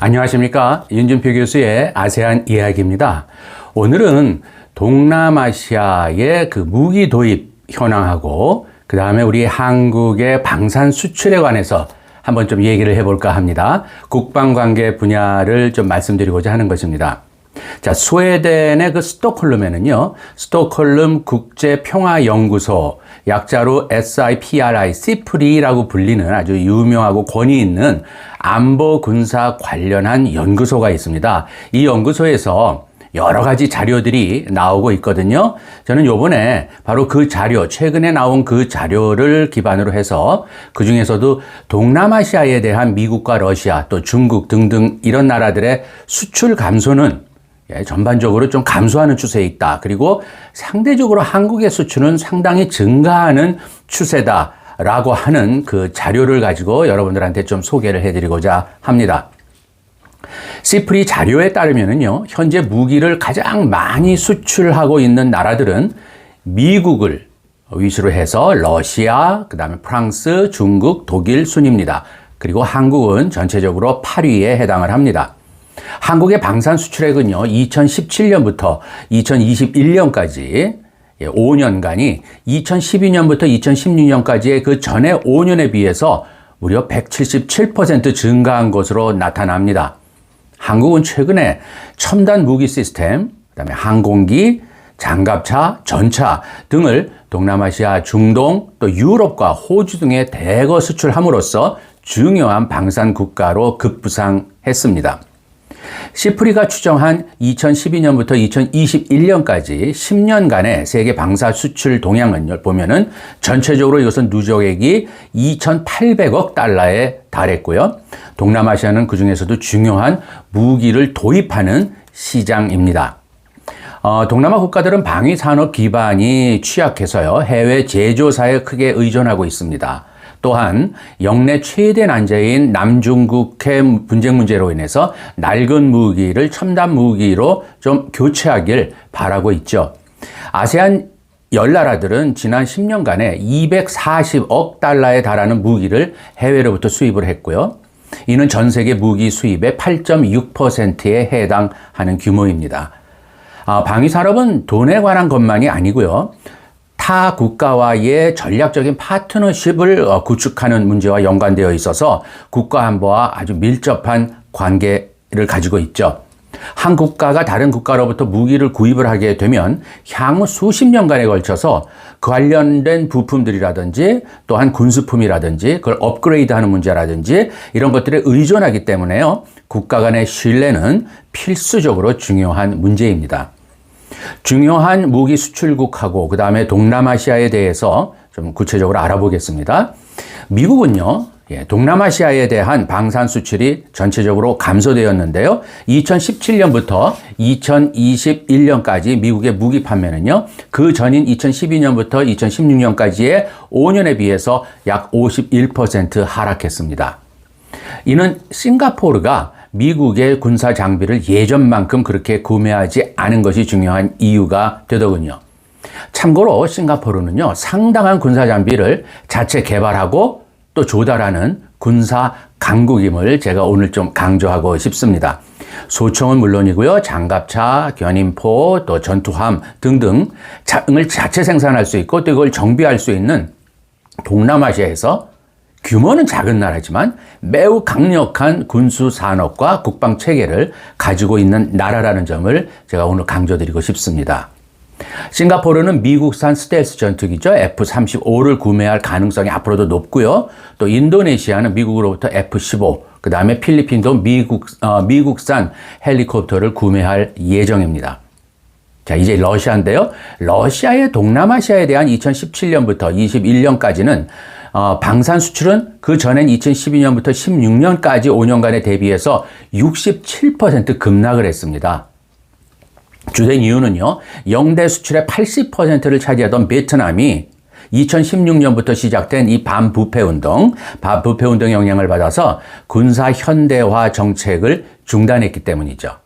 안녕하십니까. 윤준표 교수의 아세안 이야기입니다. 오늘은 동남아시아의 그 무기 도입 현황하고 그 다음에 우리 한국의 방산 수출에 관해서 한번 좀 얘기를 해볼까 합니다. 국방관계 분야를 좀 말씀드리고자 하는 것입니다. 자, 스웨덴의 그 스톡홀름에는요, 스톡홀름 국제평화연구소, 약자로 SIPRI, 시프리라고 불리는 아주 유명하고 권위 있는 안보 군사 관련한 연구소가 있습니다. 이 연구소에서 여러 가지 자료들이 나오고 있거든요. 저는 요번에 바로 그 자료, 최근에 나온 그 자료를 기반으로 해서 그 중에서도 동남아시아에 대한 미국과 러시아, 또 중국 등등 이런 나라들의 수출 감소는 전반적으로 좀 감소하는 추세에 있다. 그리고 상대적으로 한국의 수출은 상당히 증가하는 추세다라고 하는 그 자료를 가지고 여러분들한테 좀 소개를 해드리고자 합니다. 시프리 자료에 따르면요, 현재 무기를 가장 많이 수출하고 있는 나라들은 미국을 위주로 해서 러시아, 그 다음에 프랑스, 중국, 독일 순입니다. 그리고 한국은 전체적으로 8위에 해당을 합니다. 한국의 방산 수출액은요, 2017년부터 2021년까지 5년간이 2012년부터 2016년까지의 그 전에 5년에 비해서 무려 177% 증가한 것으로 나타납니다. 한국은 최근에 첨단 무기 시스템, 그다음에 항공기, 장갑차, 전차 등을 동남아시아, 중동, 또 유럽과 호주 등에 대거 수출함으로써 중요한 방산 국가로 급부상했습니다. 시프리가 추정한 2012년부터 2021년까지 10년간의 세계 방산 수출 동향을 보면은 전체적으로 이것은 누적액이 2,800억 달러에 달했고요. 동남아시아는 그 중에서도 중요한 무기를 도입하는 시장입니다. 동남아 국가들은 방위 산업 기반이 취약해서요, 해외 제조사에 크게 의존하고 있습니다. 또한 역내 최대 난제인 남중국해 분쟁 문제로 인해서 낡은 무기를 첨단 무기로 좀 교체하길 바라고 있죠. 아세안 10나라들은 지난 10년간에 240억 달러에 달하는 무기를 해외로부터 수입을 했고요. 이는 전 세계 무기 수입의 8.6%에 해당하는 규모입니다. 방위 산업은 돈에 관한 것만이 아니고요, 타 국가와의 전략적인 파트너십을 구축하는 문제와 연관되어 있어서 국가 안보와 아주 밀접한 관계를 가지고 있죠. 한 국가가 다른 국가로부터 무기를 구입을 하게 되면 향후 수십 년간에 걸쳐서 관련된 부품들이라든지 또한 군수품이라든지 그걸 업그레이드하는 문제라든지 이런 것들에 의존하기 때문에요, 국가 간의 신뢰는 필수적으로 중요한 문제입니다. 중요한 무기 수출국하고 그 다음에 동남아시아에 대해서 좀 구체적으로 알아보겠습니다. 미국은요, 동남아시아에 대한 방산 수출이 전체적으로 감소되었는데요. 2017년부터 2021년까지 미국의 무기 판매는요, 그 전인 2012년부터 2016년까지의 5년에 비해서 약 51% 하락했습니다. 이는 싱가포르가 미국의 군사 장비를 예전만큼 그렇게 구매하지 않은 것이 중요한 이유가 되더군요. 참고로 싱가포르는요, 상당한 군사 장비를 자체 개발하고 또 조달하는 군사 강국임을 제가 오늘 좀 강조하고 싶습니다. 소총은 물론이고요, 장갑차, 견인포, 또 전투함 등등을 자체 생산할 수 있고 또 이걸 정비할 수 있는 동남아시아에서 규모는 작은 나라지만 매우 강력한 군수 산업과 국방 체계를 가지고 있는 나라라는 점을 제가 오늘 강조드리고 싶습니다. 싱가포르는 미국산 스텔스 전투기죠, F-35를 구매할 가능성이 앞으로도 높고요. 또 인도네시아는 미국으로부터 F-15, 그 다음에 필리핀도 미국산 헬리콥터를 구매할 예정입니다. 자, 이제 러시아인데요. 러시아의 동남아시아에 대한 2017년부터 21년까지는 방산 수출은 그 전엔 2012년부터 16년까지 5년간에 대비해서 67% 급락을 했습니다. 주된 이유는요, 영대 수출의 80%를 차지하던 베트남이 2016년부터 시작된 이 반부패 운동의 영향을 받아서 군사 현대화 정책을 중단했기 때문이죠.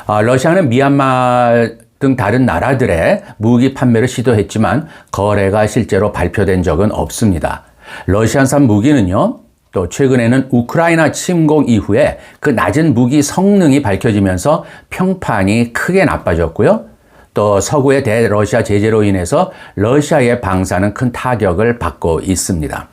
러시아는 미얀마 등 다른 나라들의 무기 판매를 시도했지만 거래가 실제로 발표된 적은 없습니다. 러시아산 무기는요, 또 최근에는 우크라이나 침공 이후에 그 낮은 무기 성능이 밝혀지면서 평판이 크게 나빠졌고요. 또 서구의 대러시아 제재로 인해서 러시아의 방사는 큰 타격을 받고 있습니다.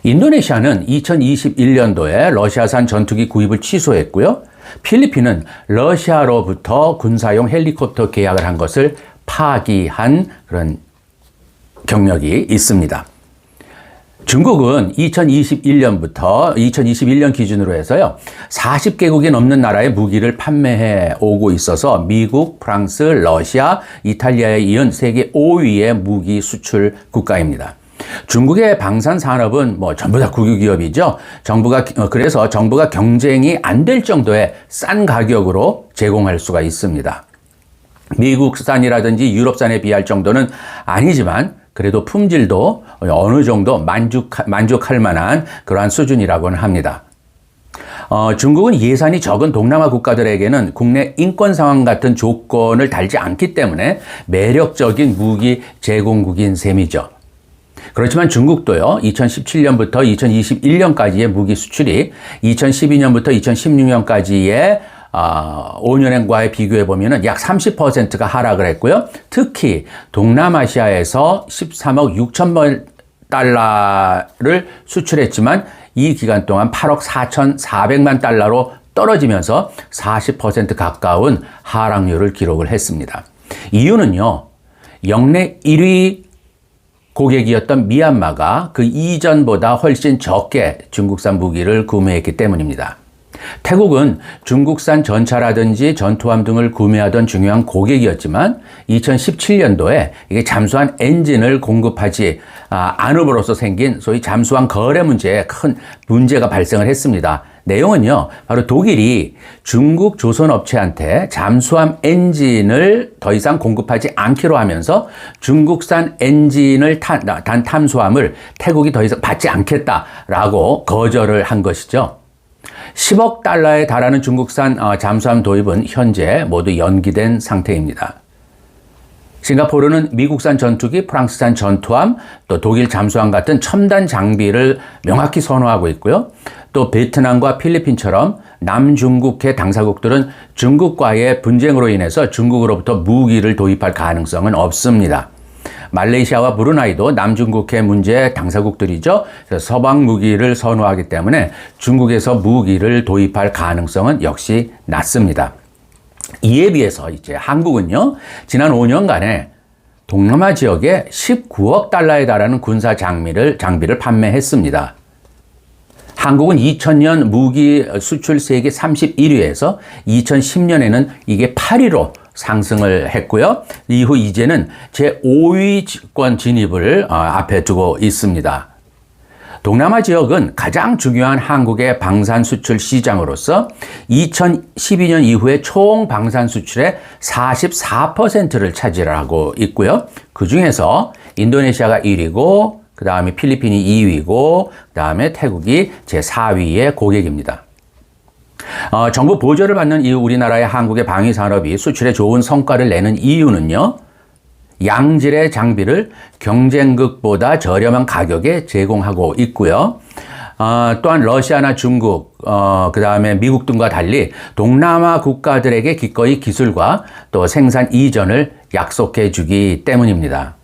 인도네시아는 2021년도에 러시아산 전투기 구입을 취소했고요. 필리핀은 러시아로부터 군사용 헬리콥터 계약을 한 것을 파기한 그런 경력이 있습니다. 중국은 2021년부터 2021년 기준으로 해서요, 40개국이 넘는 나라에 무기를 판매해 오고 있어서 미국, 프랑스, 러시아, 이탈리아에 이은 세계 5위의 무기 수출 국가입니다. 중국의 방산 산업은 전부 다 국유기업이죠. 그래서 정부가 경쟁이 안 될 정도의 싼 가격으로 제공할 수가 있습니다. 미국산이라든지 유럽산에 비할 정도는 아니지만 그래도 품질도 어느 정도 만족할 만한 그러한 수준이라고는 합니다. 중국은 예산이 적은 동남아 국가들에게는 국내 인권 상황 같은 조건을 달지 않기 때문에 매력적인 무기 제공국인 셈이죠. 그렇지만 중국도요, 2017년부터 2021년까지의 무기 수출이 2012년부터 2016년까지의 5년행과에 비교해 보면은 약 30%가 하락을 했고요. 특히 동남아시아에서 13억 6천만 달러를 수출했지만 이 기간 동안 8억 4,400만 달러로 떨어지면서 40% 가까운 하락률을 기록을 했습니다. 이유는요, 역내 1위 고객이었던 미얀마가 그 이전보다 훨씬 적게 중국산 무기를 구매했기 때문입니다. 태국은 중국산 전차라든지 전투함 등을 구매하던 중요한 고객이었지만 2017년도에 이게 잠수함 엔진을 공급하지 않음으로써 생긴 소위 잠수함 거래 문제에 큰 문제가 발생을 했습니다. 내용은요, 바로 독일이 중국 조선업체한테 잠수함 엔진을 더 이상 공급하지 않기로 하면서 중국산 엔진을 단 탐수함을 태국이 더 이상 받지 않겠다라고 거절을 한 것이죠. 10억 달러에 달하는 중국산 잠수함 도입은 현재 모두 연기된 상태입니다. 싱가포르는 미국산 전투기, 프랑스산 전투함, 또 독일 잠수함 같은 첨단 장비를 명확히 선호하고 있고요. 또 베트남과 필리핀처럼 남중국해 당사국들은 중국과의 분쟁으로 인해서 중국으로부터 무기를 도입할 가능성은 없습니다. 말레이시아와 브루나이도 남중국해 문제 당사국들이죠. 그래서 서방 무기를 선호하기 때문에 중국에서 무기를 도입할 가능성은 역시 낮습니다. 이에 비해서 이제 한국은요, 지난 5년간에 동남아 지역에 19억 달러에 달하는 군사 장비를 판매했습니다. 한국은 2000년 무기 수출 세계 31위에서 2010년에는 이게 8위로 상승을 했고요. 이후 이제는 제5위권 진입을 앞에 두고 있습니다. 동남아 지역은 가장 중요한 한국의 방산 수출 시장으로서 2012년 이후에 총 방산 수출의 44%를 차지하고 있고요. 그 중에서 인도네시아가 1위고, 그 다음에 필리핀이 2위고, 그 다음에 태국이 제4위의 고객입니다. 정부 보조를 받는 이후 우리나라의 한국의 방위 산업이 수출에 좋은 성과를 내는 이유는요, 양질의 장비를 경쟁국보다 저렴한 가격에 제공하고 있고요. 또한 러시아나 중국, 그 다음에 미국 등과 달리 동남아 국가들에게 기꺼이 기술과 또 생산 이전을 약속해 주기 때문입니다.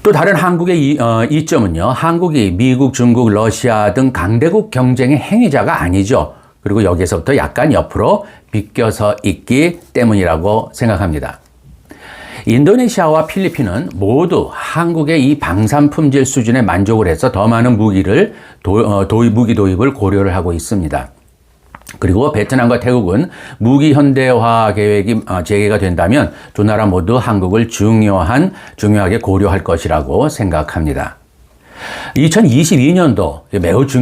또 다른 한국의 이점은요, 한국이 미국, 중국, 러시아 등 강대국 경쟁의 행위자가 아니죠. 그리고 여기서부터 약간 옆으로 비껴서 있기 때문이라고 생각합니다. 인도네시아와 필리핀은 모두 한국의 이 방산 품질 수준에 만족을 해서 더 많은 무기 도입을 고려를 하고 있습니다. 그리고 베트남과 태국은 무기 현대화 계획이 재개가 된다면 두 나라 모두 한국을 중요하게 고려할 것이라고 생각합니다. 2022년도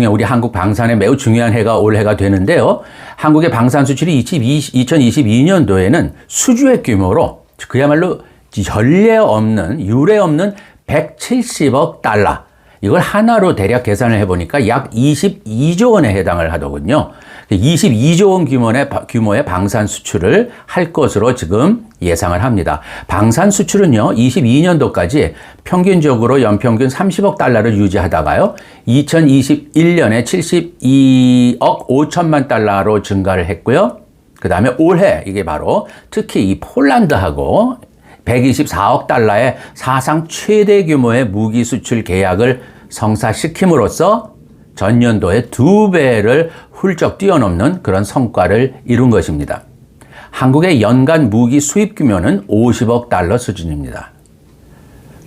우리 한국 방산에 매우 중요한 해가 올해가 되는데요. 한국의 방산 수출이 2022년도에는 수주의 규모로 그야말로 유례 없는 170억 달러, 이걸 하나로 대략 계산을 해보니까 약 22조 원에 해당을 하더군요. 22조 원 규모의 방산 수출을 할 것으로 지금 예상을 합니다. 방산 수출은요, 22년도까지 평균적으로 연평균 30억 달러를 유지하다가요, 2021년에 72억 5천만 달러로 증가를 했고요. 그 다음에 올해 이게 바로 특히 이 폴란드하고 124억 달러의 사상 최대 규모의 무기 수출 계약을 성사시킴으로써 전년도의 2배를 훌쩍 뛰어넘는 그런 성과를 이룬 것입니다. 한국의 연간 무기 수입 규모는 50억 달러 수준입니다.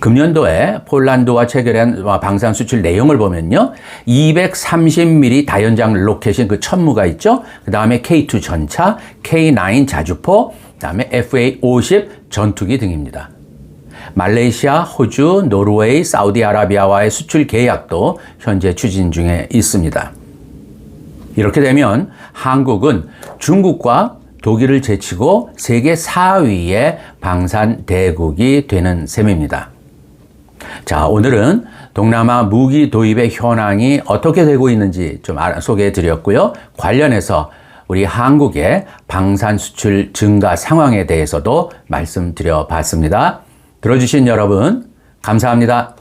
금년도에 폴란드와 체결한 방산 수출 내용을 보면요, 230mm 다연장 로켓인 그 천무가 있죠. 그 다음에 K2 전차, K9 자주포, 그 다음에 FA-50 전투기 등입니다. 말레이시아, 호주, 노르웨이, 사우디아라비아와의 수출 계약도 현재 추진 중에 있습니다. 이렇게 되면 한국은 중국과 독일을 제치고 세계 4위의 방산 대국이 되는 셈입니다. 자, 오늘은 동남아 무기 도입의 현황이 어떻게 되고 있는지 좀 소개해 드렸고요. 관련해서 우리 한국의 방산 수출 증가 상황에 대해서도 말씀드려 봤습니다. 들어주신 여러분, 감사합니다.